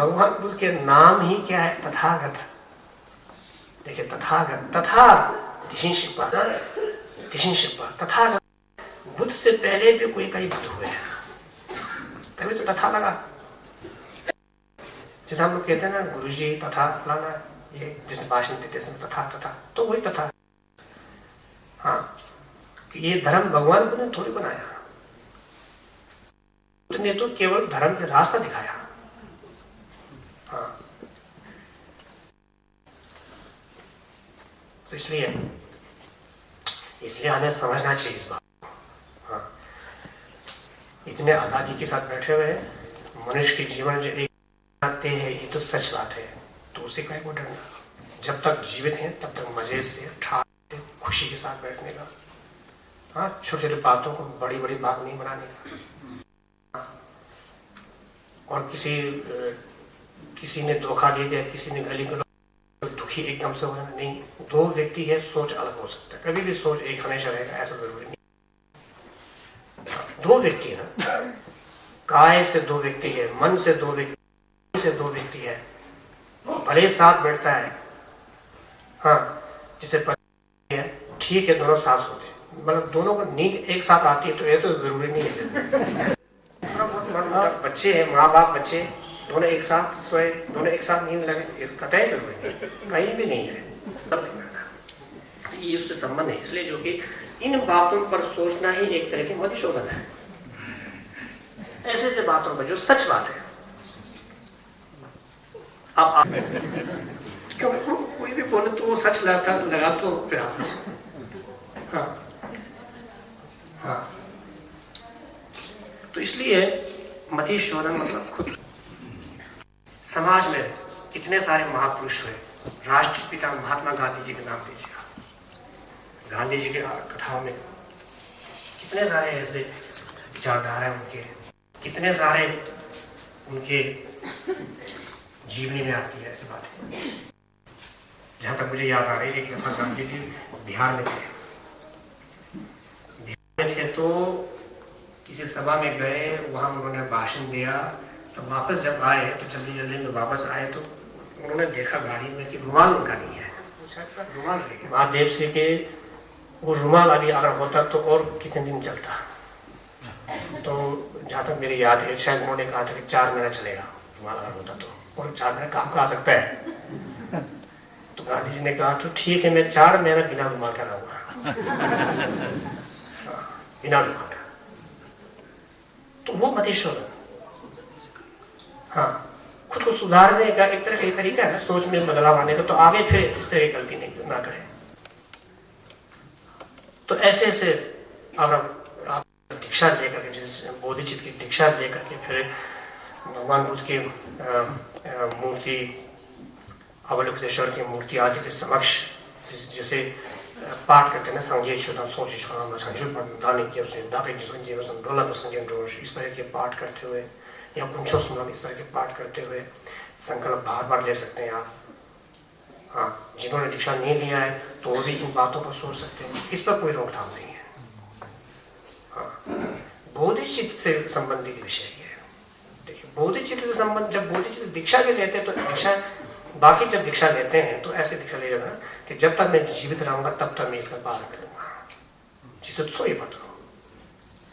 भगवान बुद्ध के नाम ही क्या है? तथागत। देखिए तथागत, तथा तिशिन शिल्पा तथागत। बुद्ध से पहले भी कोई कई बुद्ध हुए हैं, तभी तो तथा लगा। जैसे हम लोग कहते हैं ना गुरुजी तथा फलाना, ये जैसे भाषण देते हैं तथा तथा, तो वही तथा। हाँ, ये धर्म भगवान बुद्ध ने थोड़ी बनाया, बुद्ध ने तो केवल धर्म का रास्ता दिखाया। हाँ, तो इसलिए हमें समझना चाहिए इस बात। हाँ, इतने आजादी के साथ बैठे हुए हैं, मनुष्य के जीवन जो एक आते हैं, ये तो सच बात है, तो उसे काहे को डरना? जब तक जीवित हैं तब तक मजे से, ठाक से, खुशी के साथ बैठने का। हाँ, छोटे छोटे बातों को बड़ी बड़ी बात नहीं बनाने का। और किसी ने धोखा दे दिया, किसी ने गाली गलौज, दुखी एकदम से होना नहीं। दो व्यक्ति है, सोच अलग हो सकता है, कभी भी सोच एक हमेशा रहेगा ऐसा जरूरी नहीं। दो व्यक्ति है ना, काय से दो व्यक्ति है, मन से दो व्यक्ति है, भले साथ बैठता है। हाँ, जैसे पति है, ठीक है, दोनों साथ सोते हैं, मतलब दोनों को नींद एक साथ आती है, तो ऐसा जरूरी नहीं है। बच्चे हैं, माँ बाप बच्चे दोनों एक साथ सोए, दोनों एक साथ नींद लगे, कतई जरूरी नहीं, कहीं भी नहीं है। ये उससे संबंध है, इसलिए जो कि इन बातों पर सोचना ही एक तरह की मधुशोधन है। ऐसे बातों पर जो सच बात है, आप कोई भी बोले तो वो सच लगा तो फिर आप। हाँ हाँ, तो इसलिए मधुशोधन मतलब खुद। समाज में इतने सारे महापुरुष हुए, राष्ट्रपिता महात्मा गांधी जी के नाम लीजिएगा, गांधी जी के कथाओं में कितने सारे ऐसे विचारधारा है उनके, कितने सारे उनके जीवनी में आती है ऐसी बातें। जहां तक मुझे याद आ रही है, एक दफा गांधी जी बिहार में थे, तो किसी सभा में गए, वहां उन्होंने भाषण दिया, तो वापस जब आए तो जल्दी में वापस आए तो उन्होंने देखा गाड़ी में कि रुमाल उनका नहीं है। रुमाल लेके महादेव से के वो रुमाल अभी अगर होता तो और कितने दिन चलता। तो जहाँ तक मेरी याद है, शायद उन्होंने कहा था कि 4 महीना चलेगा रुमाल अगर होता तो, और 4 महीना काम आ सकता है। तो गांधी जी ने कहा तो ठीक है, मैं 4 महीना बिना रुमाल का रहूंगा, बिना रुमाल का। तो वो मधुशोधन, हाँ, खुद को सुधारने का एक तरह का तरीका है, सोच में बदलाव आने का, तो आगे फिर इस तरह की गलती नहीं ना करें। तो ऐसे आप दीक्षा लेकर, जैसे बोधिचित की दीक्षा लेकर के फिर भगवान बुद्ध की मूर्ति, अवलोकितेश्वर की मूर्ति आदि के समक्ष जैसे पाठ करते हैं ना, संगीत शुद्ध सोच छोड़ा इस तरह के पाठ करते हुए, या कुंचो स्मरण इस तरह के पाठ करते हुए संकल्प बार बार ले सकते हैं आप। हाँ, जिन्होंने दीक्षा नहीं लिया है तो वो भी इन बातों पर सोच सकते हैं, इस पर कोई रोकथाम नहीं है। हाँ, बोधिचित्त से संबंधित विषय है। देखिए, बोधिचित्त से संबंध, जब बोधिचित्त दीक्षा भी लेते हैं तो दीक्षा, बाकी जब दीक्षा लेते हैं तो ऐसे दीक्षा ले जाना कि जब तक मैं जीवित रहूंगा तब तक मैं इसका पालन करूंगा, जिसे सोई पत्र हो,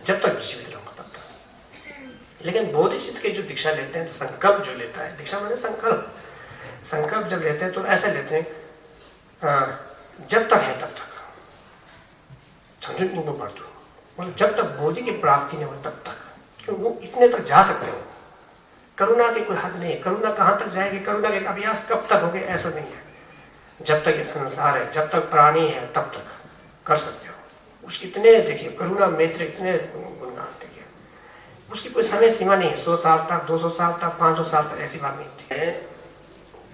जब तक जीवित रहूंगा तब तक। लेकिन बोधिचित्त के जो दीक्षा लेते हैं, तो संकल्प जो लेता है, दीक्षा माने संकल्प जब लेते हैं तो ऐसे लेते हैं जब तक है तब तक, मतलब जब तक बोधि की प्राप्ति नहीं हो तब तक, क्यों वो इतने तक जा सकते हो। करुणा की कोई हद नहीं है, करुणा कहाँ तक जाएगी, करुणा के अभ्यास कब तक होगे, ऐसा नहीं है। जब तक ये संसार है, जब तक प्राणी है तब तक कर सकते हो। उसकी इतने देखिए, करुणा मैत्री इतने गुणगान देखिए, उसकी कोई समय सीमा नहीं है, 100 साल तक, 200 साल तक, 500 साल तक, ऐसी बात नहीं है।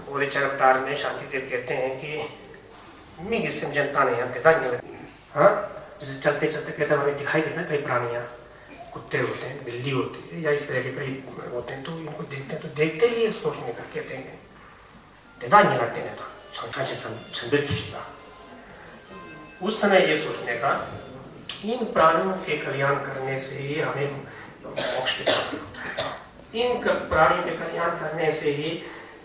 बोधिचर्य अवतार में शांतिदेव कहते हैं कि मी किसी जनता नहीं है, हाँ, जैसे चलते चलते कहते हैं हमें दिखाई देता है कई प्राणियां, कुत्ते होते हैं, बिल्ली होती है, या इस तरह के कई होते हैं, तो इनको देखते हैं तो देखते ही सोचने का कहते हैं उस समय ये सोचने का, इन प्राणियों के कल्याण करने से ही हमें मोक्ष की प्राप्ति होता है। इन प्राणियों के कल्याण करने से ही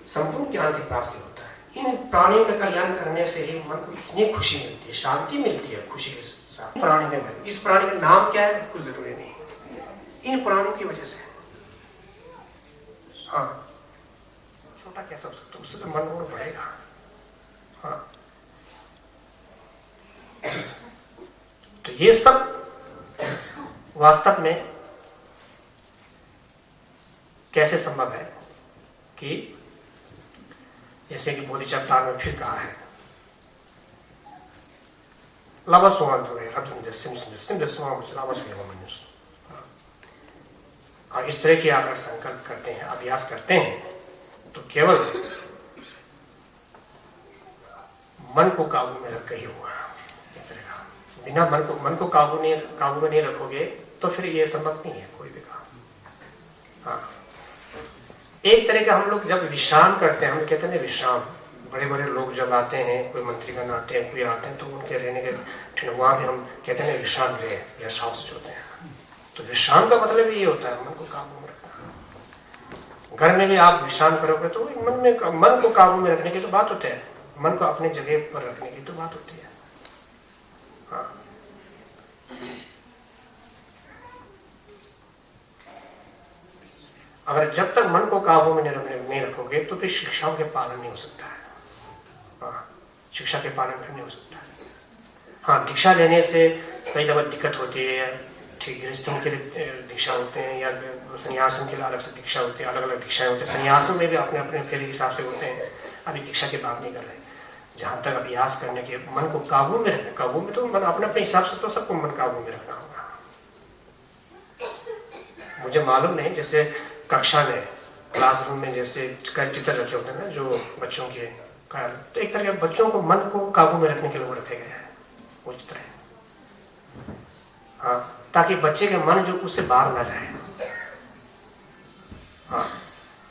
संपूर्ण ज्ञान की प्राप्ति होता है। इन प्राणियों का कल्याण करने से ही मन को इतनी खुशी मिलती है, शांति मिलती है खुशी के साथ। प्राणी में इस प्राणी का नाम क्या है कुछ जरूरी नहीं, इन प्राणियों की वजह से। हाँ, छोटा कैसा हो सकता है, उससे तो मन और बढ़ेगा। हाँ, तो ये सब वास्तव में कैसे संभव है कि जैसे कि बोधिचक्र में फिर कहा है और इस तरह के अगर संकल्प करते हैं, अभ्यास करते हैं, तो केवल मन को काबू में रख ही हुआ। बिना मन को काबू में नहीं रखोगे तो फिर ये संभव नहीं है कोई भी काम। हाँ, एक तरह का हम लोग जब विश्राम करते हैं, हम कहते हैं विश्राम, बड़े बड़े लोग जब आते हैं, कोई मंत्रीगण आते हैं, कोई आते हैं, तो उनके रहने के वहां भी हम कहते हैं विश्राम गृह, गेस्ट हाउस जो होते हैं। तो विश्राम का मतलब ये होता है मन को काबू में रखना। घर में भी आप विश्राम करोगे तो मन को काबू में रखने की तो बात होती है, मन को अपने जगह पर रखने की तो बात होती है। हाँ, अगर जब तक मन को काबू में नहीं रखोगे तो फिर शिक्षाओं के पालन नहीं हो सकता है। हाँ, शिक्षा के पालन नहीं हो सकता है। हाँ, दीक्षा लेने से कई दफा दिक्कत होती है, ठीक, गृहस्थों के लिए दीक्षा होते हैं या संन्यासों के लिए अलग से दीक्षा होती है, अलग अलग दीक्षाएं होती है। संन्यासों में भी अपने अपने फेरे हिसाब से होते हैं। अभी दीक्षा की बात नहीं कर रहे, जहां तक अभ्यास करने के मन को काबू में रखना, काबू में तो मन अपने अपने हिसाब से तो सबको मन काबू में रखना होगा। मुझे मालूम नहीं, जैसे कक्षा में, क्लासरूम में जैसे कई चित्र रखे होते हैं ना जो बच्चों के, तो एक तरह के बच्चों को मन को काबू में रखने के लिए वो रखे गए हैं वो चित्र है। हाँ, ताकि बच्चे के मन जो उससे बाहर ना जाए। हाँ,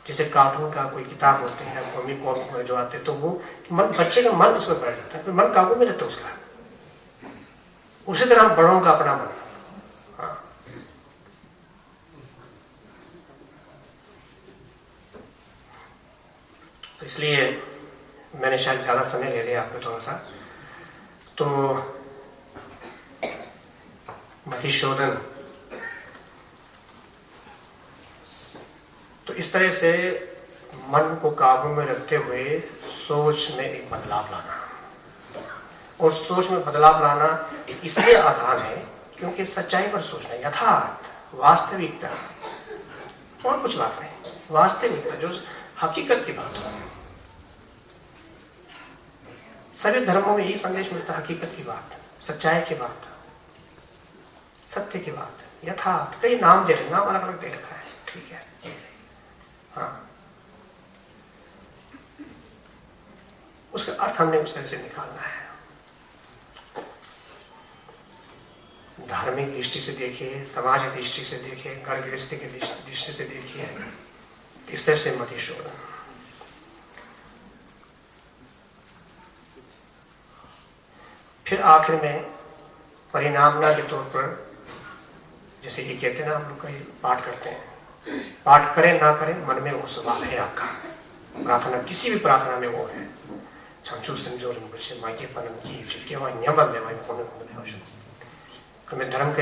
जैसे कार्टून का कोई किताब होते हैं, कॉमिक कॉमिक जो आते हैं, तो वो मन, बच्चे का मन उस पर बैठ जाता है, फिर मन काबू में रहता है उसका। उसी तरह बड़ों का अपना मन। हाँ, तो इसलिए मैंने शायद ज्यादा समय ले लिया आपको थोड़ा सा। तो मधुसूदन, तो इस तरह से मन को काबू में रखते हुए सोच में एक बदलाव लाना, और सोच में बदलाव लाना इसलिए आसान है क्योंकि सच्चाई पर सोचना, यथार्थ, वास्तविकता, और कुछ बात नहीं, वास्तविकता जो हकीकत की बात है। सभी धर्मों में यही संदेश मिलता है, हकीकत की बात, सच्चाई की बात, सत्य की बात, यथार्थ। कई नाम दे रहे, नाम अलग अलग दे रखा है, ठीक है। हाँ, उसका अर्थ हमने उस तरह से निकालना है। धार्मिक दृष्टि से देखिए, समाज की दृष्टि से देखिए, घर गृहस्थी की दृष्टि से देखिए, इस तरह से मधुसूदन। फिर आखिर में परिणामना के तौर पर, जैसे कि कहते हैं ना, हम लोग कहीं पाठ करते हैं, पाठ करें ना करें मन में वो स्वभाव है आपका। प्रार्थना, किसी भी प्रार्थना में वो है। मैं धर्म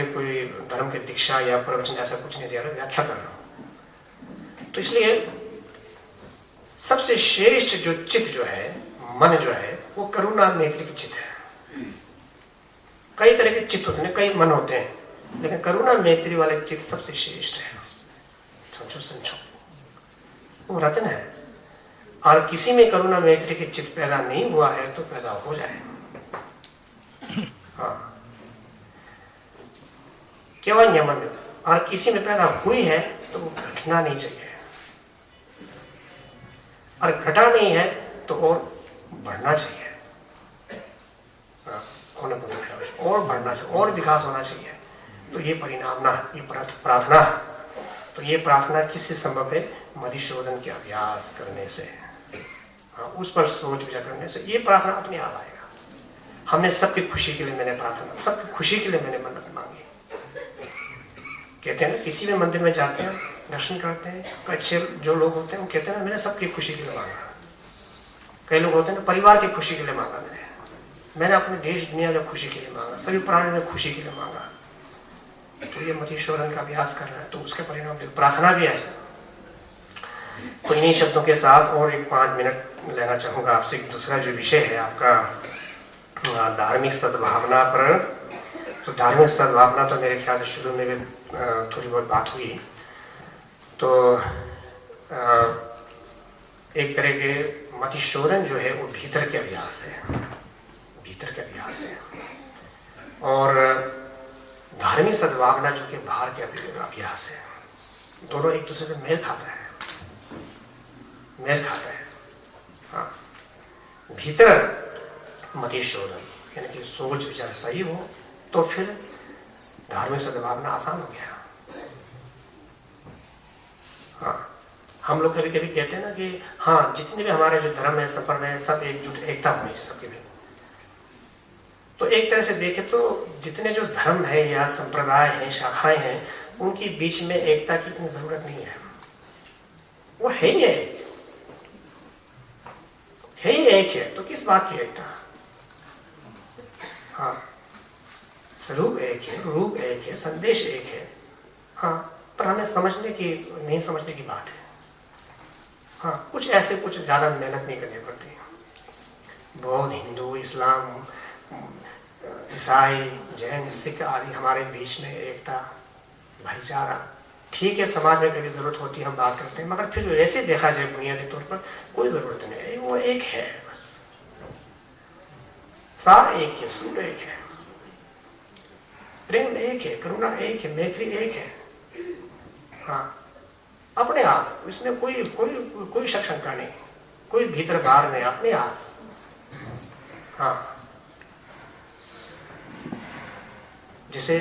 के दीक्षा या प्रवचन ऐसा कुछ नहीं दे रहा, व्याख्या कर रहा हूं। तो इसलिए सबसे श्रेष्ठ जो चित्त जो है, मन जो है, वो करुणा मैत्री की चित्त है। कई तरह के चित्त होते हैं, कई मन होते हैं, लेकिन करुणा मैत्री वाले चित्त सबसे श्रेष्ठ है। समझो, वो रत्न है। और किसी में करुणा मैत्री के चित्त पैदा नहीं हुआ है तो पैदा हो जाए। हाँ, केवल यमन, और किसी में पैदा हुई है तो वो घटना नहीं चाहिए, और घटा नहीं है तो और बढ़ना चाहिए। और बढ़ना चाहिए, और विकास होना चाहिए। तो ये परिणामना, ये प्रार्थना, तो ये प्रार्थना किससे संभव है? मधुसूदन के अभ्यास करने से। हाँ, उस पर सोच विचार करने से ये प्रार्थना अपने आप आएगा। हमने सबकी खुशी के लिए मैंने प्रार्थना, सबकी खुशी के लिए मैंने मन्नत मांगी। कहते हैं ना, किसी भी मंदिर में जाते हैं दर्शन करते हैं। अच्छे जो लोग होते हैं वो कहते हैं ना मैंने सबकी खुशी के लिए मांगा। कई लोग होते हैं ना परिवार की खुशी के लिए मांगा, मैंने अपने देश दुनिया की खुशी के लिए मांगा, सभी प्राणियों ने खुशी के लिए मांगा। तो ये मतीश्वरन का अभ्यास कर रहा है तो उसके परिणाम प्रार्थना भी है। तो इन्हीं शब्दों के साथ और एक 5 मिनट लेना चाहूँगा आपसे। दूसरा जो विषय है आपका धार्मिक सद्भावना पर। तो धार्मिक सद्भावना तो मेरे ख्याल से शुरू में भी थोड़ी बहुत बात हुई। तो एक तरह के मतिशोधन जो है वो भीतर के अभ्यास है, भीतर के अभ्यास है, और धार्मिक सद्भावना जो कि बाहर के अभ्यास है। दोनों एक दूसरे से मेल खाता है, मेल खाता है। हाँ, भीतर मतिशोधन यानी कि सोच विचार सही हो तो फिर धार्मिक सद्भावना आसान हो गया। हाँ, हम लोग कभी कभी कहते हैं ना कि हाँ जितने भी हमारे जो धर्म है संप्रदाय है सब एकजुट एकता होनी चाहिए सबके भी। तो एक तरह से देखें तो जितने जो धर्म है या संप्रदाय है शाखाएं हैं उनके बीच में एकता की इतनी जरूरत नहीं है। वो है ही एक, है ही एक है, तो किस बात की एकता। हाँ, स्वरूप एक है, रूप एक है, संदेश एक है। हाँ, पर हमें समझने की नहीं समझने की बात है। हाँ, कुछ ऐसे कुछ ज्यादा मेहनत नहीं करनी पड़ती। बौद्ध, हिंदू, इस्लाम, ईसाई, जैन, सिख आदि हमारे बीच में एकता, भाईचारा ठीक है। समाज में कभी जरूरत होती है हम बात करते हैं, मगर फिर वैसे देखा जाए बुनियादी तौर पर कोई जरूरत नहीं है। वो एक है, बस सार एक है, सूट एक है, प्रेम एक है, करुणा एक है, मैत्री एक है। हाँ, अपने आप, इसमें कोई कोई कोई शक शंका नहीं, कोई भीतर बाहर नहीं, अपने आप। हाँ, जैसे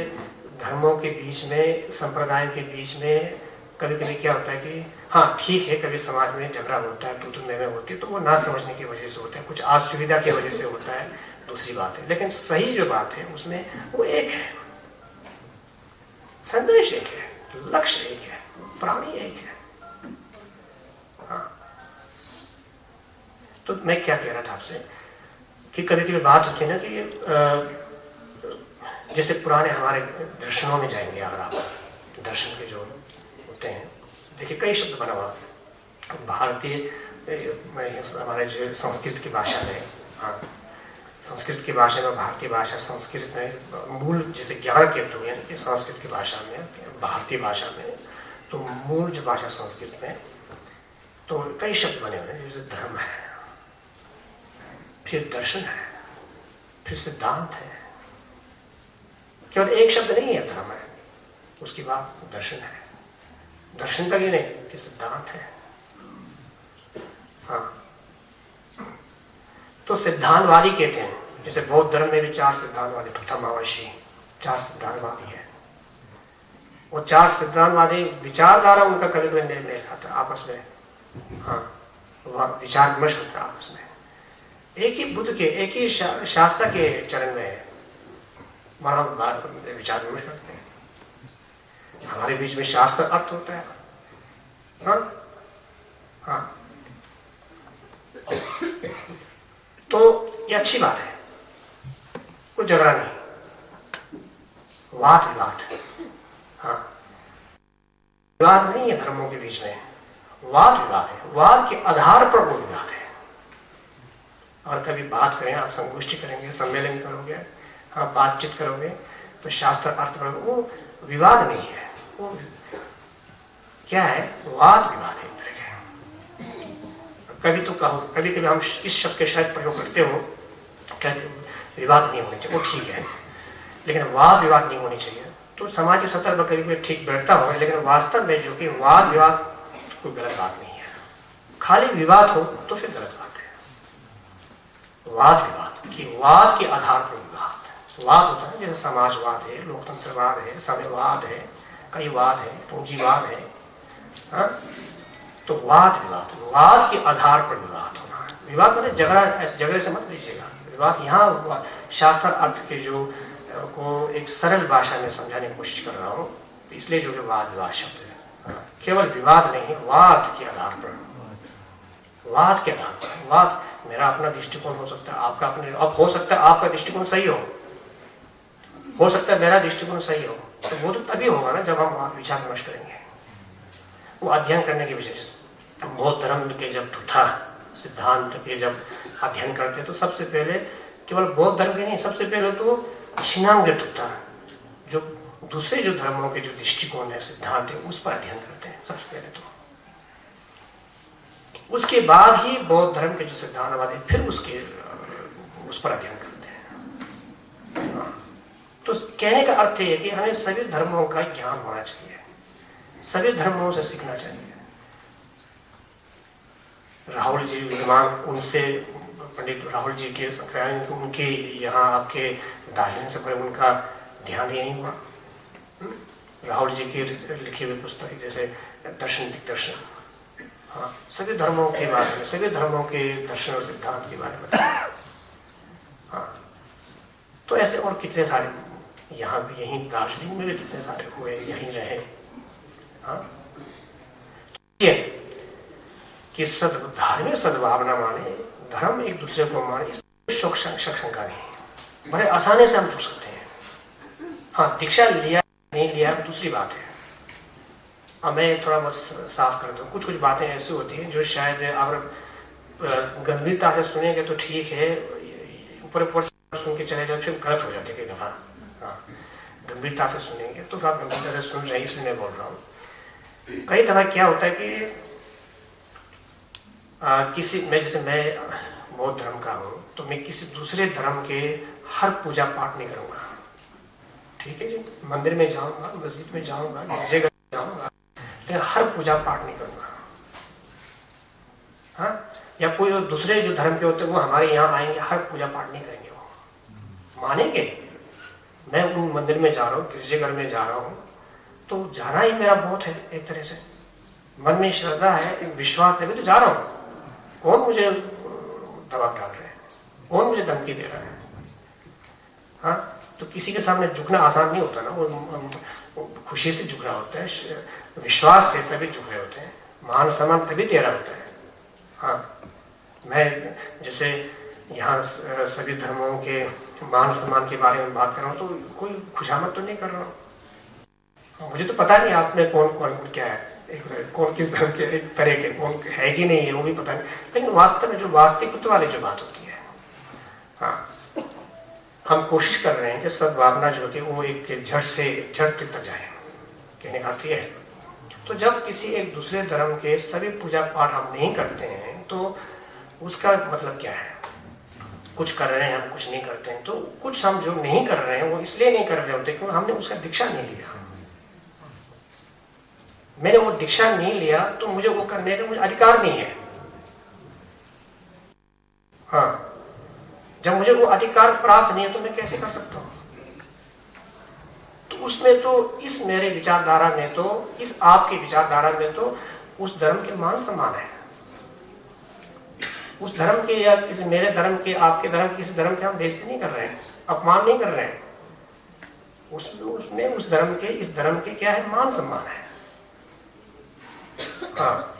धर्मों के बीच में, संप्रदाय के बीच में कभी कभी क्या होता है कि हाँ ठीक है कभी समाज में झगड़ा होता है, तू मैं होती है, तो वो ना समझने की वजह से होता है, कुछ असुविधा की वजह से होता है, दूसरी बात है। लेकिन सही जो बात है उसमें वो एक है, संदेश एक है, लक्ष्य एक है, प्राणी एक है। हाँ, तो मैं क्या कह रहा था आपसे कि कभी कभी बात होती है ना कि जैसे पुराने हमारे दर्शनों में जाएंगे, अगर आप दर्शन के जो होते हैं, देखिए कई शब्द बना हुआ भारतीय हमारे जो संस्कृत की भाषा में। हाँ, संस्कृत की भाषा में, भारतीय भाषा, संस्कृत में मूल जैसे 11 केतु हैं कि संस्कृत की भाषा में, भारतीय भाषा में, तो मूल जो भाषा संस्कृत में तो कई शब्द बने हुए हैं। जैसे धर्म है, फिर दर्शन है, फिर सिद्धांत है। केवल एक शब्द नहीं है धर्म है, उसके बाद दर्शन है। दर्शन का ही नहीं कि सिद्धांत है। हाँ, तो सिद्धांतवादी कहते हैं, जैसे बौद्ध धर्म में भी 4 सिद्धांतवादी, प्रथमावशी 4 सिद्धांतवादी है। वो 4 सिद्धांतवादी विचारधारा उनका कभी कभी नहीं खाता आपस में। हाँ, वह विचार विमर्श होता है आपस में, एक ही बुद्ध के, एक ही शास्त्र के चरण में बड़ा विचार विमर्श करते हैं। हमारे बीच में शास्त्र अर्थ होता है। हाँ, हाँ, तो ये अच्छी बात है, कोई झगड़ा नहीं, वाद विवाद। हाँ, विवाद नहीं है धर्मों के बीच में, वाद विवाद है। वाद के आधार पर वो विवाद है। और कभी बात करें, आप संगोष्ठी करेंगे, सम्मेलन करोगे, हाँ बातचीत करोगे तो शास्त्र अर्थ करोगे, वो विवाद नहीं है, वो क्या है, वाद विवाद है। कभी तो कहो, कभी कभी हम इस शब्द के शायद प्रयोग करते हो, क्या विवाद नहीं होनी चाहिए, वो ठीक है, लेकिन वाद विवाद नहीं होनी चाहिए। तो समाज के सतह पर कभी ठीक बैठता होगा, लेकिन वास्तव में जो कि वाद विवाद कोई गलत बात नहीं है। खाली विवाद हो तो फिर गलत बात है। वाद विवाद कि वाद के आधार पर विवाद, वाद होता है जैसे समाजवाद है, लोकतंत्रवाद है, साम्यवाद है, कई वाद है, पूंजीवाद है। हाँ? तो वाद विवाद, वाद के आधार पर विवाद होना है। विवाद मतलब जगह से मत लीजिएगा। विवाद यहाँ शास्त्र अर्थ के जो को एक सरल भाषा में समझाने की कोशिश कर रहा हूँ, तो इसलिए जो कि वाद विवाद शब्द है। हाँ? केवल विवाद नहीं, वाद के आधार पर, वाद के आधार पर। वाद, मेरा अपना दृष्टिकोण हो सकता है, आपका अपने, अब हो सकता है आपका दृष्टिकोण सही हो सकता है मेरा दृष्टिकोण सही हो, तो वो तो तभी होगा ना जब हम विचार विमर्श करेंगे। वो अध्ययन करने की विषय, बौद्ध धर्म के जब झूठा सिद्धांत के जब अध्ययन करते तो सबसे पहले केवल बौद्ध धर्म के नहीं, सबसे पहले तो छिन्नांग झूठा जो दूसरे जो धर्मों के जो दृष्टिकोण है, सिद्धांत है, उस पर अध्ययन करते हैं सबसे पहले तो। उसके बाद ही बौद्ध धर्म के जो सिद्धांतवादी फिर उस पर अध्ययन करते हैं। तो कहने का अर्थ है कि हमें सभी धर्मों का ज्ञान होना चाहिए, सभी धर्मों से सीखना चाहिए। राहुल जी विद्वान, उनसे पंडित राहुल जी के उनके यहाँ आपके दार्जिलिंग से पहले उनका ध्यान यही हुआ। राहुल जी की लिखी हुई पुस्तक जैसे दर्शन दिग्दर्शन, हाँ, सभी धर्मों के बारे में, सभी धर्मों के दर्शन और सिद्धांत के बारे में बताया। हाँ, तो ऐसे और कितने सारे, यहाँ भी, यहीं दार्जिलिंग में भी कितने सारे हुए, यहीं रहे। हाँ, कि धार्मिक सद्भावना माने, धर्म एक दूसरे को माने, इसमें शंका नहीं, बड़े आसानी से हम जुड़ सकते हैं। हाँ, दीक्षा लिया नहीं लिया दूसरी बात है। अब मैं थोड़ा बहुत साफ कर दूं, कुछ बातें ऐसी होती हैं जो शायद आप गंभीरता से सुनेंगे तो ठीक है, ऊपर ऊपर सुन के चले जाओ फिर गलत हो जाते कई दफा। हाँ, गंभीरता से सुनेंगे तो आप गंभीरता से सुन रहे हैं, इसलिए मैं बोल रहा हूँ। कई दफा क्या होता है कि मैं बौद्ध धर्म का हूँ, तो मैं किसी दूसरे धर्म के हर पूजा पाठ नहीं करूँगा, ठीक है जी। मंदिर में जाऊँगा, मस्जिद में जाऊँगा, गिरजेघर जाऊँगा, लेकिन हर पूजा पाठ नहीं करूँगा। हाँ, या कोई दूसरे जो धर्म के होते हैं वो हमारे यहाँ आएंगे, हर पूजा पाठ नहीं करेंगे, वो मानेंगे। मैं उन मंदिर में जा रहा हूँ, गिरजेघर में जा रहा हूँ, तो जाना ही मेरा बहुत है, एक तरह से मन में श्रद्धा है, विश्वास है, तो जा रहा हूँ। कौन मुझे दबाव डाल रहे हैं, कौन मुझे धमकी दे रहा है? हाँ, तो किसी के सामने झुकना आसान नहीं होता ना, वो खुशी से झुक रहा होता है, विश्वास से तभी झुक रहे होते हैं, मान सम्मान तभी दे रहा होता है। हाँ, मैं जैसे यहाँ सभी धर्मों के मान सम्मान के बारे में बात कर रहा हूँ, तो कोई खुशामद तो नहीं कर रहा हूँ। मुझे तो पता नहीं आप में कौन कौन क्या है, कौन किस धर्म के, एक तरह के कौन है कि नहीं है वो भी पता नहीं, लेकिन वास्तव में जो वास्तविकता वाली जो बात होती है, हाँ, हम कोशिश कर रहे हैं कि सद्भावना जो है वो एक जड़ तक जाए, कहने का अर्थ ये है। तो जब किसी एक दूसरे धर्म के सभी पूजा पाठ हम नहीं करते हैं तो उसका मतलब क्या है? कुछ कर रहे हैं हम, कुछ नहीं करते हैं। तो कुछ हम जो नहीं कर रहे हैं वो इसलिए नहीं कर रहे होते क्योंकि हमने उसका दीक्षा नहीं लिया। मैंने वो दीक्षा नहीं लिया तो मुझे वो करने का मुझे अधिकार नहीं है। हाँ, जब मुझे वो अधिकार प्राप्त नहीं है तो मैं कैसे कर सकता हूँ? तो उसमें तो इस मेरे विचारधारा में तो, इस आपके विचारधारा में तो उस धर्म के मान सम्मान है। उस धर्म के या किसी मेरे धर्म के, आपके धर्म के, किसी धर्म के हम बेइज्जती नहीं कर रहे हैं, अपमान नहीं कर रहे हैं। उसमें उस धर्म के, इस धर्म के क्या है? मान सम्मान है। हाँ,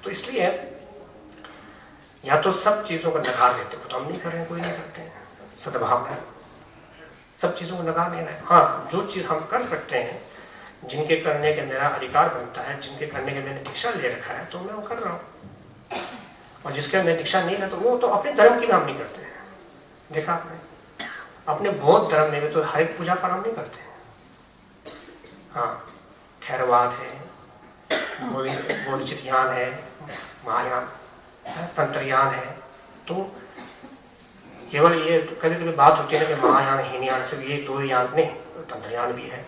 तो इसलिए या तो सब चीजों को नकार देते हो, तो हम नहीं कर रहे हैं, कोई नहीं करते हैं, सद्भावना सब चीजों को नकार देना है। हाँ, जो चीज हम कर सकते हैं, जिनके करने के मेरा अधिकार बनता है, जिनके करने के मैंने दीक्षा ले रखा है, तो मैं वो कर रहा हूँ। और जिसके मैं दीक्षा नहीं है तो वो तो अपने धर्म की नाम नहीं करते हैं। देखा आपने, अपने बौद्ध धर्म में भी तो हर एक पूजा पर हम नहीं करते हैं। हाँ, थेरवाद है, बोधिचित्तयान है, महायान, तंत्रयान है। तो केवल ये कभी कभी बात होती है ना कि महायान हीनयान सिर्फ ये दो यान नहीं, तंत्रयान भी है।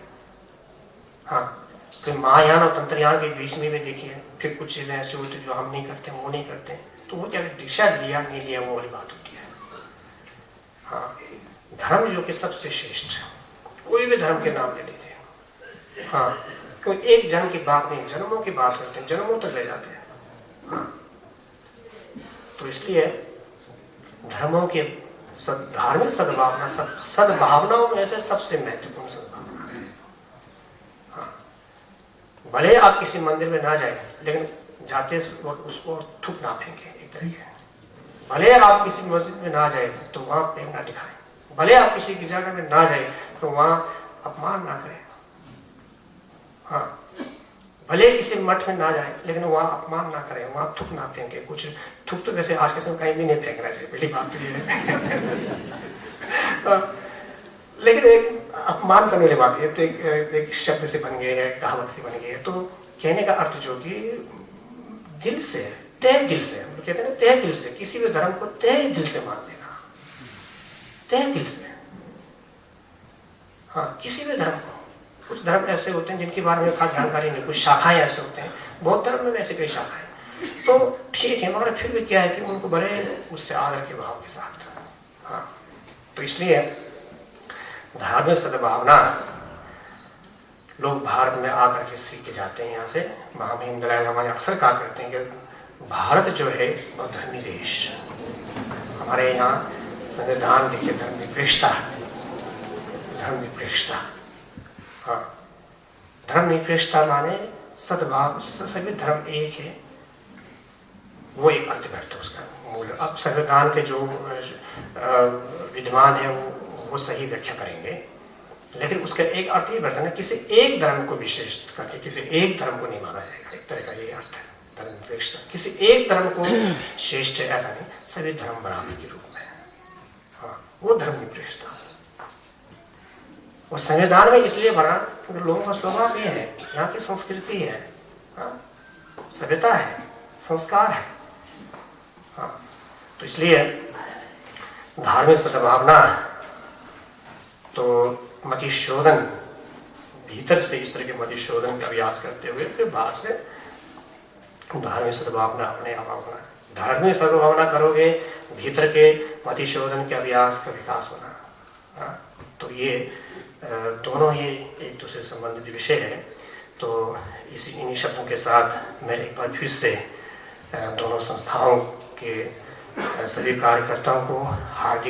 हाँ, तो महायान और तंत्रयान के बीच में भी देखिए फिर कुछ चीजें ऐसी होती है जो हम नहीं करते, वो नहीं करते, तो वो क्या दीक्षा लिया नहीं लिया वो वाली बात होती है। हाँ, धर्म जो कि सबसे श्रेष्ठ है, कोई भी धर्म के नाम ले लीजिए। हाँ, कोई एक जन्म की बात नहीं, जन्मों की बात करते हैं, जन्मों तक ले जाते हैं। हाँ, तो इसलिए धर्मों के धार्मिक सद्भावना, सद्भावनाओं में से सबसे महत्वपूर्ण सद्भावना है। भले आप किसी मंदिर में ना जाए, लेकिन जाते वक्त उसको थूक ना फेंके एक तरीके। भले आप किसी मस्जिद में ना जाए तो वहां पैर ना दिखाएं। भले आप किसी गिरजाघर में ना जाए तो वहां अपमान ना करें। हाँ, भले किसी मठ में ना जाए लेकिन वहां अपमान ना करें, वहां थूक ना फेंके। कुछ थूक तो वैसे आज के समय कहीं भी नहीं फेंक रहे, पहली बात तो ये है। लेकिन एक अपमान करने वाली बात है तो एक शब्द से बन गए है, कहावत से बन गई है। तो कहने का अर्थ जो कि दिल से, तहे दिल से, हम कहते हैं ना तहे दिल से, किसी भी धर्म को तहे दिल से मान लेना, तहे दिल से। हाँ, किसी भी धर्म को। कुछ धर्म ऐसे होते हैं जिनके बारे में खास जानकारी नहीं, कुछ शाखाएं ऐसे होते हैं, बौद्ध धर्म में ऐसे कई शाखाएं। तो ठीक है, मगर फिर भी क्या है कि उनको बड़े उससे आदर के भाव के साथ। हाँ, तो इसलिए धार्मिक सद्भावना लोग भारत में आकर के सीख के जाते हैं। यहाँ से महामहिम दलाई लामा अक्सर कहा करते हैं कि भारत जो है वह धर्मी देश। हमारे यहाँ संविधान देखिए धर्मनिरपेक्षता, धर्मनिरपेक्षता। हाँ, धर्मनिरपेक्षता माने सद्भाव, सभी धर्म एक है, वो एक अर्थ बैठता है उसका मूल। अब संविधान के जो विद्वान है वो सही व्याख्या करेंगे, लेकिन उसका एक अर्थ ये बैठता है ना, किसी एक धर्म को विशेष करके किसी एक धर्म को नहीं माना जाएगा, एक तरह का ये अर्थ है धर्मनिरपेक्षता। किसी एक धर्म को श्रेष्ठ है ऐसा नहीं, सभी धर्म बराबर के रूप में। हाँ, वो धर्मनिरपेक्षता। और संविधान में इसलिए बना क्योंकि लोगों का स्वभाव ये है, यहाँ की संस्कृति है, सभ्यता है, संस्कार है। हाँ, तो इसलिए धार्मिक सद्भावना तो मतिशोधन, भीतर से इस तरह के मतिशोधन का अभ्यास करते हुए फिर बाहर से धार्मिक सद्भावना अपने आप होना। धार्मिक सद्भावना करोगे, भीतर के मतिशोधन के अभ्यास का विकास होना। तो ये दोनों ही एक दूसरे से संबंधित विषय है। तो इन्हीं शब्दों के साथ मैं एक बार फिर से दोनों संस्थाओं के सभी कार्यकर्ताओं को हार्दिक